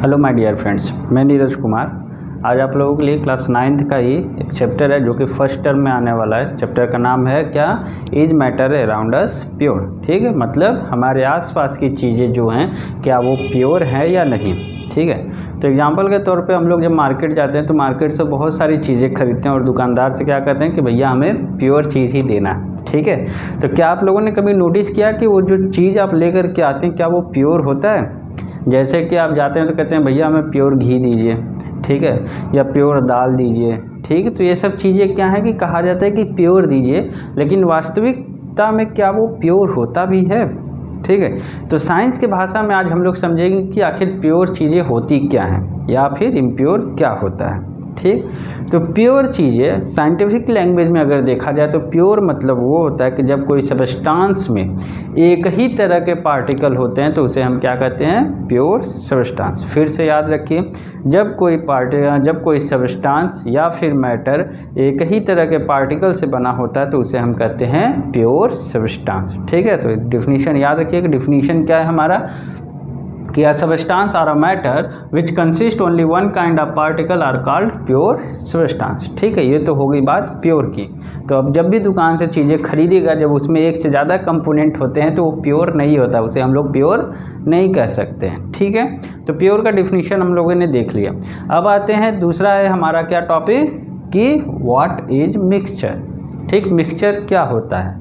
Hello my dear friends, मैं नीरज कुमार। आज आप लोगों के लिए क्लास 9th का ही एक चैप्टर है जो कि फर्स्ट टर्म में आने वाला है। चैप्टर का नाम है क्या, is matter around us pure. ठीक है, मतलब हमारे आसपास की चीज़ें जो हैं क्या वो प्योर है या नहीं। ठीक है, तो एग्जांपल के तौर पे हम लोग जब मार्केट जाते हैं तो मार्केट से बहुत सारी चीज़ें खरीदते हैं और दुकानदार से क्या कहते हैं कि भैया हमें प्योर चीज़ ही देना है। ठीक है, तो क्या आप लोगों ने कभी नोटिस किया कि वो जो चीज़ आप लेकर के आते हैं क्या वो प्योर होता है। जैसे कि आप जाते हैं तो कहते हैं भैया हमें प्योर घी दीजिए, ठीक है, या प्योर दाल दीजिए। ठीक है, तो ये सब चीज़ें क्या है कि कहा जाता है कि प्योर दीजिए, लेकिन वास्तविकता में क्या वो प्योर होता भी है। ठीक है, तो साइंस की भाषा में आज हम लोग समझेंगे कि आखिर प्योर चीज़ें होती क्या हैं या फिर इम्प्योर क्या होता है। ठीक, तो प्योर चीज़ें साइंटिफिक लैंग्वेज में अगर देखा जाए तो प्योर मतलब वो होता है कि जब कोई सब्सटेंस में एक ही तरह के पार्टिकल होते हैं तो उसे हम क्या कहते हैं, प्योर सब्सटेंस। फिर से याद रखिए, जब कोई सब्सटेंस या फिर मैटर एक ही तरह के पार्टिकल से बना होता है तो उसे हम कहते हैं प्योर सब्सटेंस। ठीक है, तो डिफिनीशन याद रखिए कि डिफिनीशन क्या है हमारा कि a substance or a matter which consist only one kind of particle are called pure substance। ठीक है, ये तो हो गई बात प्योर की। तो अब जब भी दुकान से चीज़ें खरीदेगा, जब उसमें एक से ज़्यादा कंपोनेंट होते हैं तो वो प्योर नहीं होता, उसे हम लोग प्योर नहीं कह सकते हैं। ठीक है, तो प्योर का डिफिनीशन हम लोगों ने देख लिया। अब आते हैं, दूसरा है हमारा क्या टॉपिक कि व्हाट इज मिक्सचर। ठीक, मिक्सचर क्या होता है।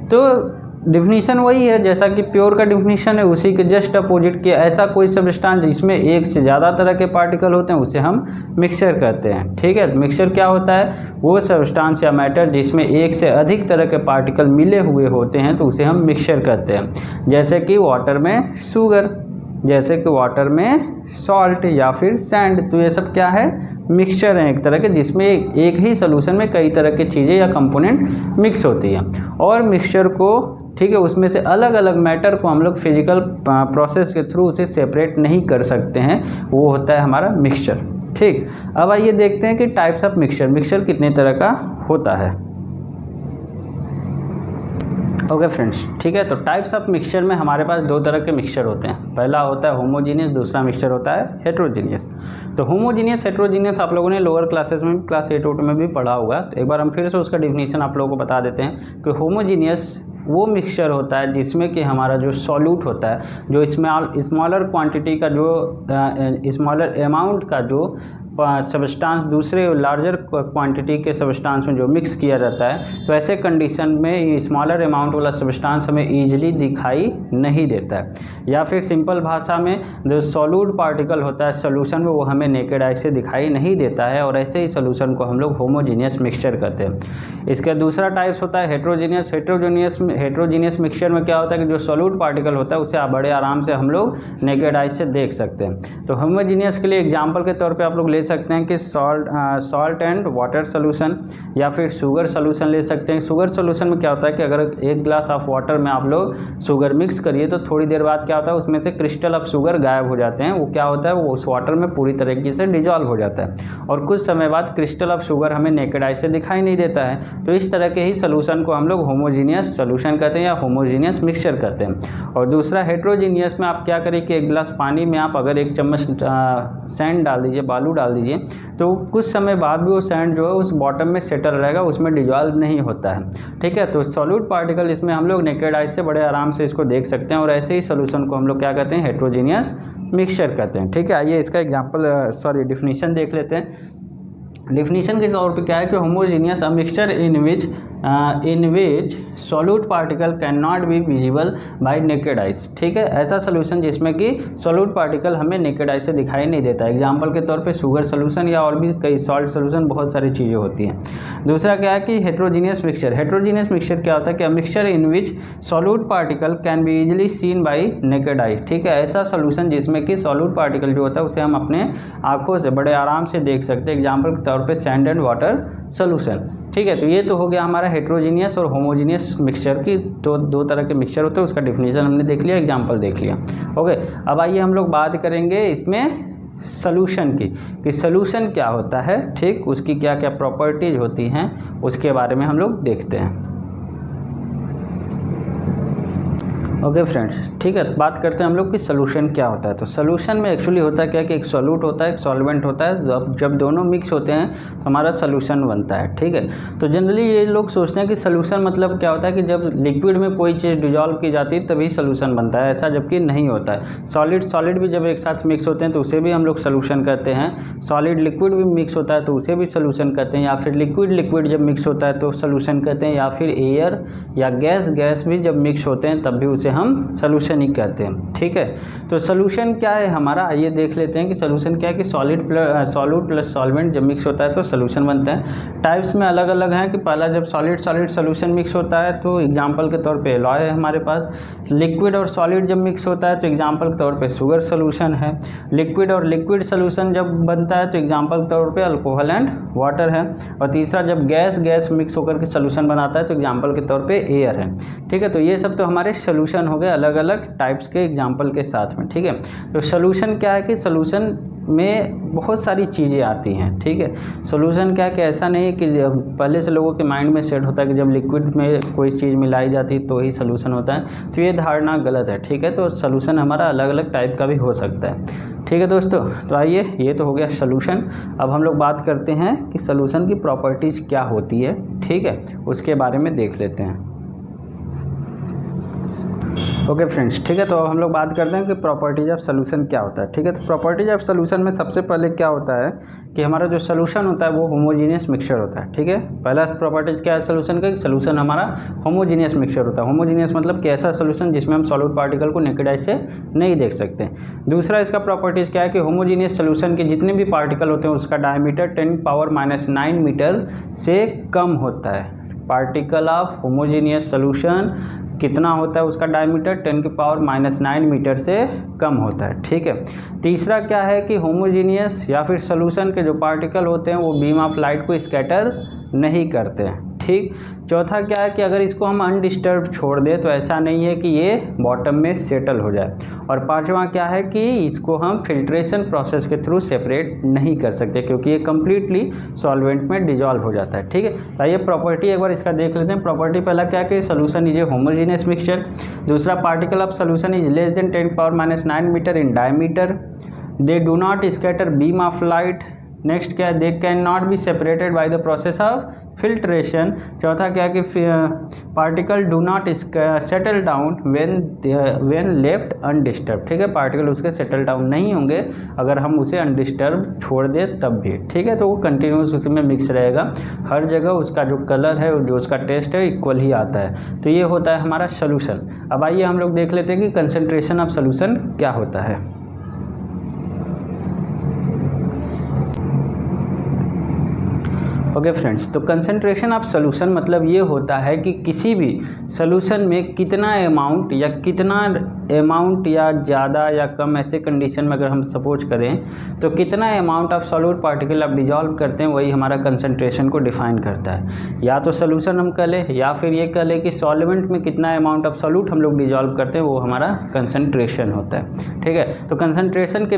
तो डिफिनीशन वही है जैसा कि प्योर का डिफिनीशन है, उसी के जस्ट अपोजिट कि ऐसा कोई सब्सटेंस जिसमें एक से ज़्यादा तरह के पार्टिकल होते हैं उसे हम मिक्सचर कहते हैं। ठीक है, मिक्सचर क्या होता है, वो सब्सटेंस या मैटर जिसमें एक से अधिक तरह के पार्टिकल मिले हुए होते हैं तो उसे हम मिक्सचर कहते हैं। जैसे कि वाटर में शुगर, जैसे कि वाटर में सॉल्ट या फिर सैंड, तो ये सब क्या है, मिक्सचर है एक तरह के जिसमें एक ही सोल्यूशन में कई तरह की चीज़ें या कंपोनेंट मिक्स होती हैं। और मिक्सचर को, ठीक है, उसमें से अलग अलग मैटर को हम लोग फिजिकल प्रोसेस के थ्रू उसे सेपरेट नहीं कर सकते हैं, वो होता है हमारा मिक्सचर। ठीक, अब आइए देखते हैं कि टाइप्स ऑफ मिक्सचर, मिक्सचर कितने तरह का होता है। ओके फ्रेंड्स, ठीक है, तो टाइप्स ऑफ मिक्सचर में हमारे पास दो तरह के मिक्सचर होते हैं। पहला होता है होमोजीनियस, दूसरा मिक्सचर होता है हेट्रोजीनियस। तो होमोजीनियस हेट्रोजीनियस आप लोगों ने लोअर क्लासेस में क्लास 8 में भी पढ़ा होगा। तो एक बार हम फिर से उसका डिफिनीशन आप लोगों को बता देते हैं कि होमोजीनियस वो मिक्सचर होता है जिसमें कि हमारा जो सॉल्यूट होता है, जो स्मॉलर क्वांटिटी का, जो स्मॉलर अमाउंट का जो सब्सटेंस दूसरे लार्जर क्वांटिटी के सब्सटेंस में जो मिक्स किया जाता है, तो ऐसे कंडीशन में स्मॉलर अमाउंट वाला सब्सटेंस हमें ईजिली दिखाई नहीं देता है। या फिर सिंपल भाषा में जो सॉल्यूट पार्टिकल होता है सोल्यूशन में, वो हमें नेकेड आई से दिखाई नहीं देता है, और ऐसे ही सोल्यूशन को हम लोग होमोजीनियस मिक्सचर कहते हैं। इसका दूसरा टाइप्स होता है हेट्रोजीनियस। हेट्रोजीनियस मिक्सचर में क्या होता है कि जो सॉल्यूट पार्टिकल होता है उसे बड़े आराम से हम लोग नेकेड आई से देख सकते हैं। तो होमोजीनियस के लिए एग्जाम्पल के तौर पर आप लोग ले सकते हैं कि सॉल्ट एंड वाटर सोल्यूशन, या फिर शुगर सोल्यूशन ले सकते हैं। शुगर सोल्यूशन में क्या होता है कि अगर एक ग्लास ऑफ वाटर में आप लोग शुगर मिक्स करिए तो थोड़ी देर बाद क्या होता है, उसमें से क्रिस्टल ऑफ शुगर गायब हो जाते हैं। वो क्या होता है, वो उस वाटर में पूरी तरीके से डिजॉल्व हो जाता है, और कुछ समय बाद क्रिस्टल ऑफ शुगर हमें नेकेड आई से दिखाई नहीं देता है। तो इस तरह के ही सोल्यूशन को हम लोग होमोजीनियस सोल्यूशन कहते हैं या होमोजीनियस मिक्सचर कहते हैं। और दूसरा हेट्रोजीनियस में आप क्या करें कि एक गिलास पानी में आप अगर एक चम्मच सैंड डाल दीजिए, बालू डाल दीजिए, तो कुछ समय बाद भी वो सैंड जो है उस बॉटम में सेटल रहेगा, उसमें डिजॉल्व नहीं होता है। ठीक है, तो सॉल्यूट पार्टिकल इसमें हम लोग नेकेड आई से बड़े आराम से इसको देख सकते हैं, और ऐसे ही सोल्यूशन को हम लोग क्या कहते हैं, हेट्रोजीनियस मिक्सचर कहते हैं। ठीक है, आइए इसका एग्जांपल डिफिनीशन देख लेते हैं। डिफिनीशन के तौर पे क्या है कि homogeneous a mixture in which solute particle can not be visible bye naked eyes. ठीक है, ऐसा सोल्यूशन जिसमें कि सॉल्यूट पार्टिकल हमें नेकेड आई से दिखाई नहीं देता। एग्जांपल के तौर पे शुगर सोल्यूशन या और भी कई सॉल्ट सोल्यूशन, बहुत सारी चीज़ें होती हैं। दूसरा क्या है कि हेट्रोजीनियस मिक्सचर। हेट्रोजीनियस मिक्सचर क्या होता है कि mixture in which solute particle can be easily scene by naked eye. ठीक है, ऐसा सोल्यूशन जिसमें कि सॉल्यूट पार्टिकल जो होता है उसे हम अपने आँखों से बड़े आराम से देख सकते हैं। एग्जाम्पल के तौर पे सैंड एंड वाटर सोल्यूशन। ठीक है, तो ये तो हो गया हमारा हेट्रोजीनियस और होमोजीनियस मिक्सचर की दो तरह के मिक्सचर होते हैं, उसका डिफिनीशन हमने देख लिया, एग्जांपल देख लिया। ओके, अब आइए हम लोग बात करेंगे इसमें सॉल्यूशन की, कि सॉल्यूशन क्या होता है। ठीक, उसकी क्या क्या प्रॉपर्टीज होती हैं उसके बारे में हम लोग देखते हैं। ओके फ्रेंड्स, ठीक है, बात करते हैं हम लोग कि सोल्यूशन क्या होता है। तो सोल्यूशन में एक्चुअली होता क्या है कि एक सॉल्यूट होता है, एक सॉल्वेंट होता है। जब दोनों मिक्स होते हैं तो हमारा सोल्यूशन बनता है। ठीक है, तो जनरली ये लोग सोचते हैं कि सोल्यूशन मतलब क्या होता है कि जब लिक्विड में कोई चीज़ डिजॉल्व की जाती है तभी सोल्यूशन बनता है, ऐसा जबकि नहीं होता है। सॉलिड भी जब एक साथ मिक्स होते हैं तो उसे भी हम लोग सोल्यूशन कहते हैं। सॉलिड लिक्विड भी मिक्स होता है तो उसे भी सोल्यूशन कहते हैं, या फिर लिक्विड जब मिक्स होता है तो सोल्यूशन कहते हैं, या फिर एयर या गैस भी जब मिक्स होते हैं तब भी उसे हम सोल्यूशन ही कहते हैं। ठीक है, तो सोल्यूशन क्या है हमारा, आइए देख लेते हैं कि सोल्यूशन क्या है कि सॉल्यूट प्लस सॉल्वेंट जब मिक्स होता है तो सोल्यूशन बनता है। टाइप्स में अलग अलग हैं कि पहला जब सॉलिड सोल्यूशन मिक्स होता है तो एग्जांपल के तौर पे एलॉय है हमारे पास। लिक्विड और सॉलिड जब मिक्स होता है तो एग्जांपल के तौर पे शुगर सोल्यूशन है। लिक्विड और लिक्विड सोल्यूशन जब बनता है तो एग्जांपल के तौर पे अल्कोहल एंड वाटर है। और तीसरा जब गैस मिक्स होकर के सोल्यूशन बनाता है तो एग्जांपल के तौर पे एयर है। ठीक है, तो ये सब तो हमारे सोल्यूशन हो गए अलग अलग टाइप्स के एग्जांपल के साथ में। ठीक है, तो सोल्यूशन क्या है कि सोल्यूशन में बहुत सारी चीज़ें आती हैं। ठीक है, सोल्यूशन क्या है कि ऐसा नहीं है कि पहले से लोगों के माइंड में सेट होता है कि जब लिक्विड में कोई चीज़ मिलाई जाती है तो ही सोल्यूशन होता है, तो ये धारणा गलत है। ठीक है, तो सोल्यूशन हमारा अलग अलग टाइप का भी हो सकता है। ठीक है दोस्तों, तो आइए, ये तो हो गया सोल्यूशन। अब हम लोग बात करते हैं कि सोल्यूशन की प्रॉपर्टीज़ क्या होती है। ठीक है, उसके बारे में देख लेते हैं। ओके फ्रेंड्स, ठीक है, तो अब हम लोग बात करते हैं कि प्रॉपर्टीज ऑफ सोल्यूशन क्या होता है। ठीक है, तो प्रॉपर्टीज ऑफ सोल्यूशन में सबसे पहले क्या होता है कि हमारा जो सोल्यूशन होता है वो होमोजीनियस मिक्सचर होता है। ठीक है, पहला प्रॉपर्टीज क्या है सोल्यूशन का, सोल्यूशन हमारा होमोजीनियस मिक्सचर होता है। होमोजीनियस मतलब कि ऐसा सोल्यूशन जिसमें हम सॉलिड पार्टिकल को नेकेड आई से नहीं देख सकते। दूसरा इसका प्रॉपर्टीज क्या है कि होमोजीनियस सोल्यूशन के जितने भी पार्टिकल होते हैं उसका डायमीटर 10⁻⁹ मीटर से कम होता है। पार्टिकल ऑफ होमोजीनियस सोल्यूशन कितना होता है, उसका डायमीटर 10⁻⁹ मीटर से कम होता है। ठीक है, तीसरा क्या है कि होमोजीनियस या फिर सोल्यूशन के जो पार्टिकल होते हैं वो बीम ऑफ लाइट को स्कैटर नहीं करते हैं। ठीक, चौथा क्या है कि अगर इसको हम अनडिस्टर्ब छोड़ दें तो ऐसा नहीं है कि ये बॉटम में सेटल हो जाए। और पांचवा क्या है कि इसको हम फिल्ट्रेशन प्रोसेस के थ्रू सेपरेट नहीं कर सकते क्योंकि ये कम्प्लीटली सॉल्वेंट में डिजॉल्व हो जाता है। ठीक है, तो ये प्रॉपर्टी एक बार इसका देख लेते हैं। प्रॉपर्टी पहला क्या है कि solution is a homogeneous mixture. दूसरा, particle of solution is less than 10⁻⁹ metre in diameter. They do not scatter beam of light. Next क्या है, they can not be separated by the process of filtration. चौथा क्या है कि particle do not settle down when left undisturbed. ठीक है, particle उसके settle down नहीं होंगे अगर हम उसे अनडिस्टर्ब छोड़ दें तब भी। ठीक है, तो वो कंटिन्यूस उसी में मिक्स रहेगा, हर जगह उसका जो कलर है जो उसका टेस्ट है इक्वल ही आता है। तो ये होता है हमारा सोल्यूशन। अब आइए हम लोग देख लेते हैं कि कंसंट्रेशन ऑफ सोल्यूशन क्या होता है। ओके फ्रेंड्स, तो कंसंट्रेशन ऑफ सोल्यूशन मतलब ये होता है कि किसी भी सोल्यूशन में कितना अमाउंट या ज़्यादा या कम, ऐसे कंडीशन में अगर हम सपोज करें तो कितना अमाउंट ऑफ सॉल्यूट पार्टिकल आप डिजॉल्व करते हैं वही हमारा कंसंट्रेशन को डिफाइन करता है। या तो सोल्यूशन हम कह लें या फिर ये कह लें कि सॉल्वेंट में कितना अमाउंट ऑफ सॉल्यूट हम लोग डिजॉल्व करते हैं वो हमारा कंसंट्रेशन होता है। ठीक है, तो कंसंट्रेशन के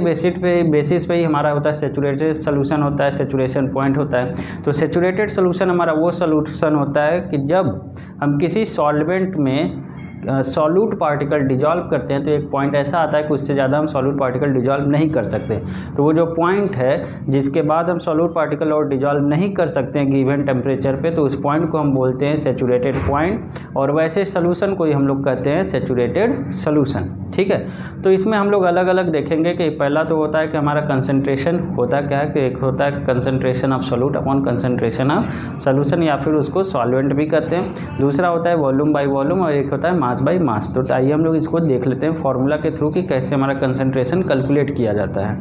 बेसिस पे ही हमारा होता है सेचुरेटेड सोल्यूशन होता है, सेचुरेशन पॉइंट होता है। तो सेचुरेटेड सोल्यूशन हमारा वो सोल्यूशन होता है कि जब हम किसी सॉल्वेंट में सॉल्यूट पार्टिकल डिजॉल्व करते हैं तो एक पॉइंट ऐसा आता है कि उससे ज़्यादा हम सॉल्यूट पार्टिकल डिजॉल्व नहीं कर सकते। तो वो जो पॉइंट है जिसके बाद हम सॉल्यूट पार्टिकल और डिजॉल्व नहीं कर सकते हैं गिवन टेम्परेचर पे, तो उस पॉइंट को हम बोलते हैं सेचुरेटेड पॉइंट। और वैसे सोल्यूशन को ही हम लोग कहते हैं सेचुरेटेड सोल्यूशन। ठीक है, तो इसमें हम लोग अलग अलग देखेंगे कि पहला तो होता है कि हमारा कंसंट्रेशन होता क्या है कि एक होता है concentration of solute upon concentration of solution, या फिर उसको सॉल्वेंट भी कहते हैं। दूसरा होता है वॉल्यूम बाय वॉल्यूम और एक होता है मास बाय मास। तो आइए हम लोग इसको देख लेते हैं फॉर्मूला के थ्रू कि कैसे हमारा कंसंट्रेशन कैलकुलेट किया जाता है।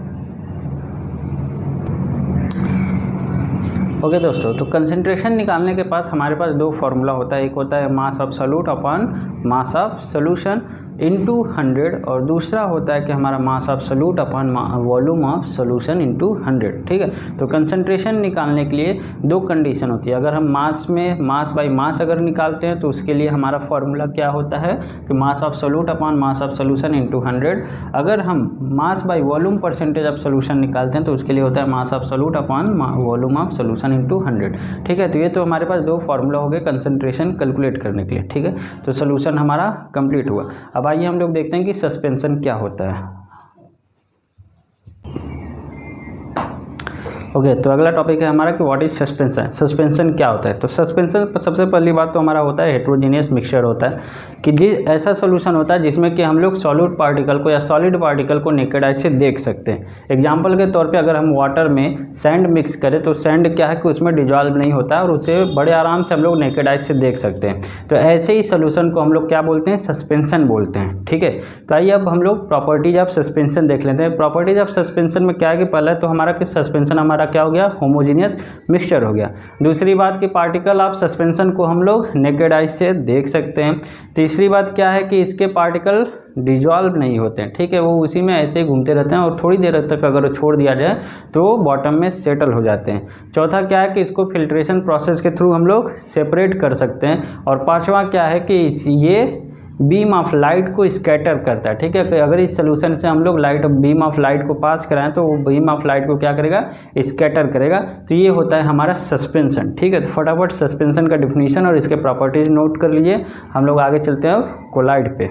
ओके दोस्तों, तो कंसंट्रेशन निकालने के पास हमारे पास दो फार्मूला होता है। एक होता है mass of solute upon mass of solution into 100 और दूसरा होता है कि हमारा mass of solute upon volume of solution into 100। ठीक है, तो कंसंट्रेशन निकालने के लिए दो कंडीशन होती है। अगर हम मास में मास बाय मास अगर निकालते हैं तो उसके लिए हमारा फॉर्मूला क्या होता है कि mass of solute upon mass of solution into 100। अगर हम mass by volume percentage of solution निकालते हैं तो उसके लिए होता है mass of solute upon volume of solution into 100। ठीक है, तो ये तो हमारे पास दो फार्मूला हो गए कंसंट्रेशन कैलकुलेट करने के लिए। ठीक है, तो सोल्यूशन हमारा कंप्लीट हुआ। अब आइए हम लोग देखते हैं कि सस्पेंशन क्या होता है। ओके तो अगला टॉपिक है हमारा कि व्हाट इज सस्पेंशन। सस्पेंशन क्या होता है? तो सस्पेंशन सबसे पहली बात तो हमारा होता है हेट्रोजीनियस मिक्सचर होता है कि ऐसा सोल्यूशन होता है जिसमें कि हम लोग सॉलिड पार्टिकल को या सॉलिड पार्टिकल को नेकेड आई से देख सकते हैं। एग्जांपल के तौर पे अगर हम वाटर में सैंड मिक्स करें तो सैंड क्या है कि उसमें डिजॉल्व नहीं होता है और उसे बड़े आराम से हम लोग नेकेड आई से देख सकते हैं। तो ऐसे ही सोल्यूशन को हम लोग क्या बोलते हैं? सस्पेंशन बोलते हैं। ठीक है, तो आइए अब हम लोग प्रॉपर्टीज ऑफ सस्पेंशन देख लेते हैं। प्रॉपर्टीज ऑफ सस्पेंशन में क्या है कि पहले तो हमारा कि सस्पेंशन हमारा क्या हो गया? होमोजीनियस मिक्सचर हो गया। दूसरी बात कि पार्टिकल ऑफ सस्पेंशन को हम लोग नेकेड आई से देख सकते हैं। तीसरी बात क्या है कि इसके पार्टिकल डिजॉल्व नहीं होते हैं। ठीक है, वो उसी में ऐसे ही घूमते रहते हैं और थोड़ी देर तक अगर छोड़ दिया जाए तो वो बॉटम में सेटल हो जाते हैं। चौथा क्या है कि इसको फिल्ट्रेशन प्रोसेस के थ्रू हम लोग सेपरेट कर सकते हैं। और पांचवा क्या है कि ये बीम ऑफ लाइट को स्कैटर करता है। ठीक है, अगर इस सोल्यूशन से हम लोग बीम ऑफ लाइट को पास कराएं तो वो बीम ऑफ लाइट को क्या करेगा? स्कैटर करेगा। तो ये होता है हमारा सस्पेंशन। ठीक है, तो फटाफट सस्पेंशन का डिफिनीशन और इसके प्रॉपर्टीज नोट कर लीजिए। हम लोग आगे चलते हैं कोलाइड पे।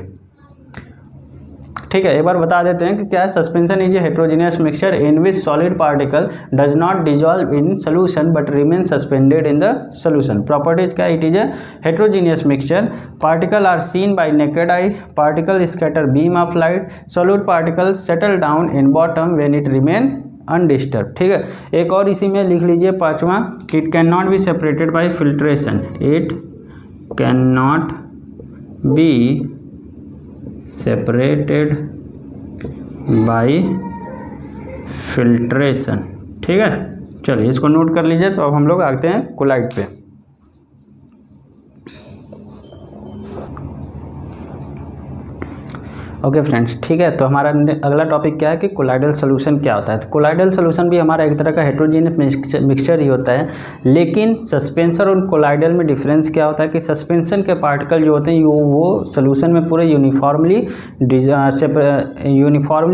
ठीक है, एक बार बता देते हैं कि क्या है suspension is a heterogeneous mixture in which solid particle does not dissolve in solution but remain suspended in the solution. Properties क्या? It is a heterogeneous mixture, particle are seen by naked eye, particle scatter beam of light, solid particle settle down in bottom when it remain undisturbed. ठीक है, एक और इसी में लिख लीजिए पांचवा, it can not be separated by filtration, it can not be separated by filtration. ठीक है, चलिए इसको नोट कर लीजिए। तो अब हम लोग आते हैं कोलाइड पे। ओके फ्रेंड्स, ठीक है, तो हमारा अगला टॉपिक क्या है कि कोलाइडल सोल्यूशन क्या होता है। तो कोलाइडल सोल्यूशन भी हमारा एक तरह का हेट्रोजीनियस मिक्सचर ही होता है, लेकिन सस्पेंशन और कोलाइडल में डिफरेंस क्या होता है कि सस्पेंशन के पार्टिकल जो होते हैं वो सोल्यूशन में पूरे यूनिफॉर्मली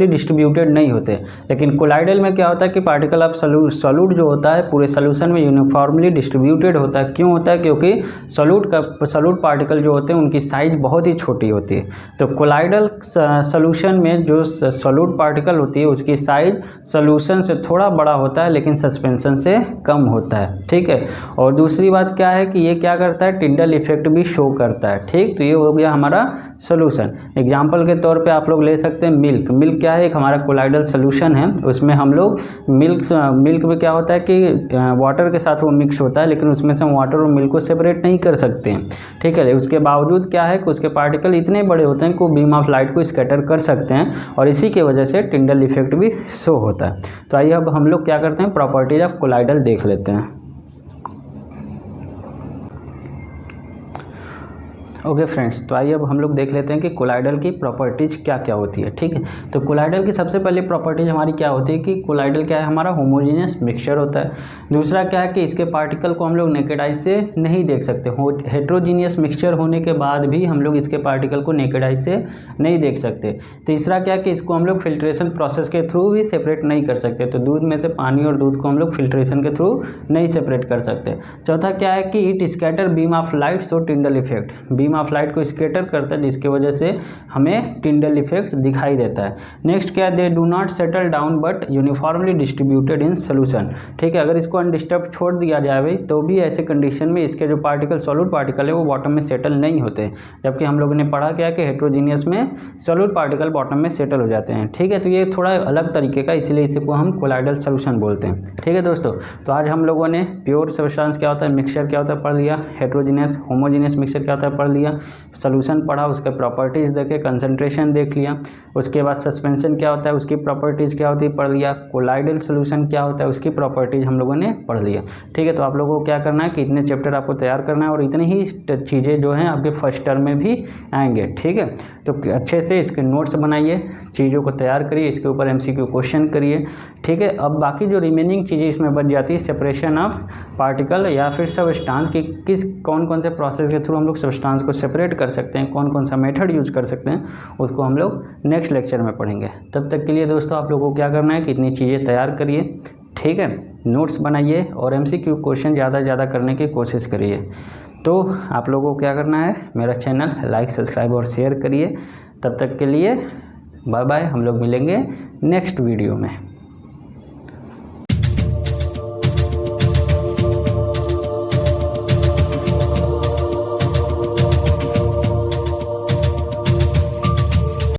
डिस्ट्रीब्यूटेड नहीं होते। लेकिन कोलाइडल में क्या होता है कि पार्टिकल ऑफ सॉल्यूट जो होता है पूरे सोल्यूशन में यूनिफॉर्मली डिस्ट्रीब्यूटेड होता है। क्यों होता है? क्योंकि सॉल्यूट पार्टिकल जो होते हैं उनकी साइज बहुत ही छोटी होती है। तो कोलाइडल सॉल्यूशन में जो सॉल्यूट पार्टिकल होती है उसकी साइज सॉल्यूशन से थोड़ा बड़ा होता है लेकिन सस्पेंशन से कम होता है। ठीक है, और दूसरी बात क्या है कि ये क्या करता है? टिंडल इफेक्ट भी शो करता है। ठीक, तो ये हो गया हमारा सोल्यूशन। एग्जाम्पल के तौर पे आप लोग ले सकते हैं मिल्क। मिल्क क्या है? एक हमारा कोलाइडल सोल्यूशन है। उसमें हम लोग मिल्क में क्या होता है कि वाटर के साथ वो मिक्स होता है, लेकिन उसमें से हम वाटर और मिल्क को सेपरेट नहीं कर सकते हैं। ठीक है, उसके बावजूद क्या है कि उसके पार्टिकल इतने बड़े होते हैं कि वो बीम ऑफ लाइट को स्कैटर कर सकते हैं और इसी की वजह से टिंडल इफेक्ट भी शो होता है। तो आइए अब हम लोग क्या करते हैं? प्रॉपर्टीज ऑफ कोलाइडल देख लेते हैं। ओके फ्रेंड्स, तो आइए अब हम लोग देख लेते हैं कि कोलाइडल की प्रॉपर्टीज़ क्या क्या होती है। ठीक है, तो कोलाइडल की सबसे पहले प्रॉपर्टीज हमारी क्या होती है कि कोलाइडल क्या है? हमारा होमोजीनियस मिक्सचर होता है। दूसरा क्या है कि इसके पार्टिकल को हम लोग नेकेड आई से नहीं देख सकते। हेट्रोजीनियस मिक्सचर होने के बाद भी हम लोग इसके पार्टिकल को नेकेड आई से नहीं देख सकते। तीसरा क्या है कि इसको हम लोग फिल्ट्रेशन प्रोसेस के थ्रू भी सेपरेट नहीं कर सकते। तो दूध में से पानी और दूध को हम लोग फिल्ट्रेशन के थ्रू नहीं सेपरेट कर सकते। चौथा क्या है कि it scatter beam of light so Tyndall effect, beam of light को स्कैटर करता है जिसकी वजह से हमें टिंडल इफेक्ट दिखाई देता है। नेक्स्ट क्या है? दे do not settle down but uniformly distributed in solution. ठीक है, अगर इसको अनडिस्टर्ब छोड़ दिया जाए तो भी ऐसे कंडीशन में इसके जो पार्टिकल सॉलिड पार्टिकल है वो बॉटम में सेटल नहीं होते, जबकि हम लोगों ने पढ़ा क्या कि हेट्रोजीनियस में सॉलिड पार्टिकल बॉटम में सेटल हो जाते हैं। ठीक है, तो ये थोड़ा अलग तरीके का, इसलिए इसको हम कोलाइडल सोल्यूशन बोलते हैं। ठीक है दोस्तों, तो आज हम लोगों ने प्योर सब्सटेंस क्या होता है, मिक्सचर क्या होता है पढ़ लिया, हेट्रोजीनियस होमोजीनियस मिक्सचर क्या होता है पढ़ लिया, सोल्यूशन पढ़ा, उसके प्रॉपर्टीज़ देखे, कंसंट्रेशन देख लिया, उसके बाद सस्पेंशन क्या होता है उसकी प्रॉपर्टीज़ क्या होती है पढ़ लिया, कोलाइडल सोल्यूशन क्या होता है उसकी प्रॉपर्टीज़ हम लोगों ने पढ़ लिया। ठीक है, तो आप लोगों को क्या करना है कि इतने चैप्टर आपको तैयार करना है और इतनी ही चीज़ें जो हैं आपके फर्स्ट टर्म में भी आएंगे। ठीक है, तो अच्छे से इसके नोट्स बनाइए, चीज़ों को तैयार करिए, इसके ऊपर MCQ क्वेश्चन करिए। ठीक है, अब बाकी जो रिमेनिंग चीज़ें इसमें बच जाती है, सेपरेशन ऑफ पार्टिकल या फिर सब्सटेंस की कौन कौन से प्रोसेस के थ्रू हम लोग सब्सटेंस को सेपरेट कर सकते हैं, कौन कौन सा मेथड यूज कर सकते हैं, उसको हम लोग नेक्स्ट लेक्चर में पढ़ेंगे। तब तक के लिए दोस्तों आप लोगों को क्या करना है कि इतनी चीज़ें तैयार करिए। ठीक है, नोट्स बनाइए और MCQ क्वेश्चन ज़्यादा से ज़्यादा करने की कोशिश करिए। तो आप लोगों को क्या करना है, मेरा चैनल लाइक सब्सक्राइब और शेयर करिए। तब तक के लिए बाय बाय, हम लोग मिलेंगे नेक्स्ट वीडियो में।